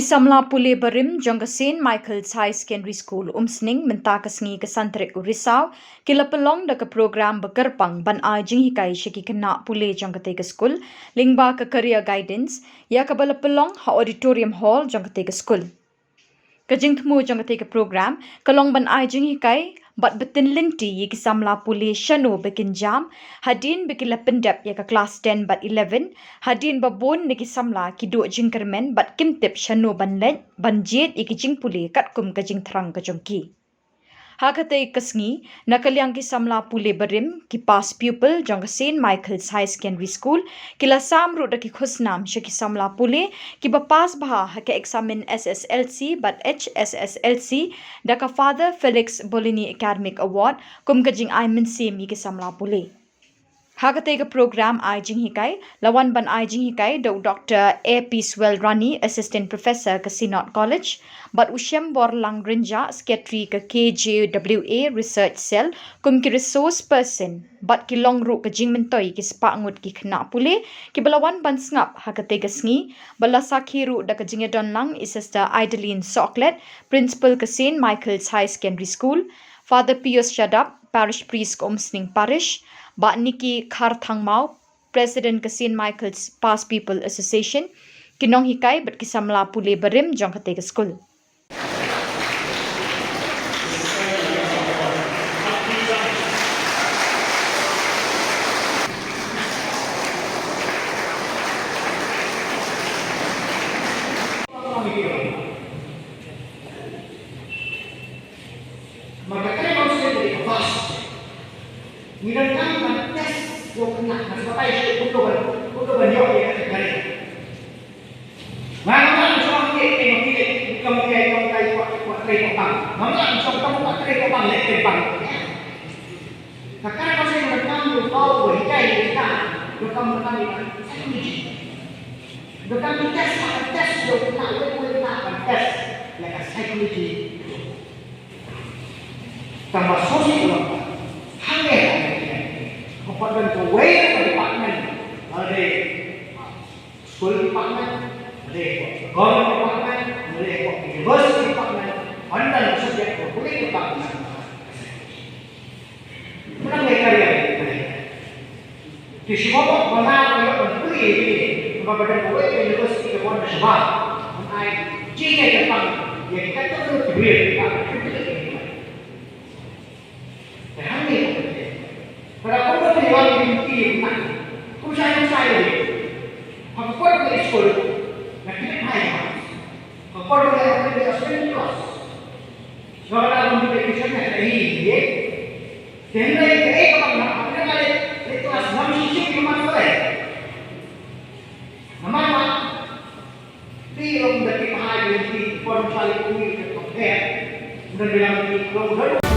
Samla pule barim jong Michael's High Secondary School Umsning mynta sngi Tarik Risaw kila Pynlong da program kyrpang ban jinghikai shiki khynnah pule jong skul lyngba career guidance ïaka bala Pynlong Auditorium Hall jong skul jingthmu jong program kalong ban jinghikai btin lynti samla pule shano bikin jam hadien bikila pyndep class 10 but 11 hadien babon niki samla kido jingkyrmen pyndep shano ban leit ban jied jingpule katkum jingthrang jongki katei sngi nakaliang samla pule barim ki pas pupil jong Michael's High Secondary School kila samru da khusnam shiki samla pule ki pas bha examen SSLC but HSSLC da Father Felix Bolini Academic Award kum jing minsim ki samla pule katei program jinghikai lawan ban jinghikai do Dr. A.P. Swell Rani Assistant Professor Sinot College but usyam bor lang rinja secretary KJWA Research Cell kum ki resource person but ki long ru jingmentoi ki spangut ki khynnah pule ki balawan ban sngap katei sngi bala sakhiru da jingedon lang Sister Idalene Soklet Principal Michael's High Secondary School Father Pius Shadap Parish Priest Umsning Parish Ba Niki Mau, President Michael's Past People Association, Kinong Hikai bat kisamla pule barim jong katei skul. Tambah sosial, hanya kepada keway department, ada school department, ada government department, ada university department, anda subjek boleh department. Mana mereka yang di semua mana yang boleh ini, kepada keway university kepada sebab, mana jika Jepang yang kita perlu diberi. Para kau berjuang di dunia, kau saya. Kau pergi sekolah, nak kita main. Kau pergi ke sekolah. Sekolah untuk kita ini, ya. Sehingga kita nak kelas 6 sisi cuma boleh. Nama di orang dari mahal di forum saling kuih dan bilang di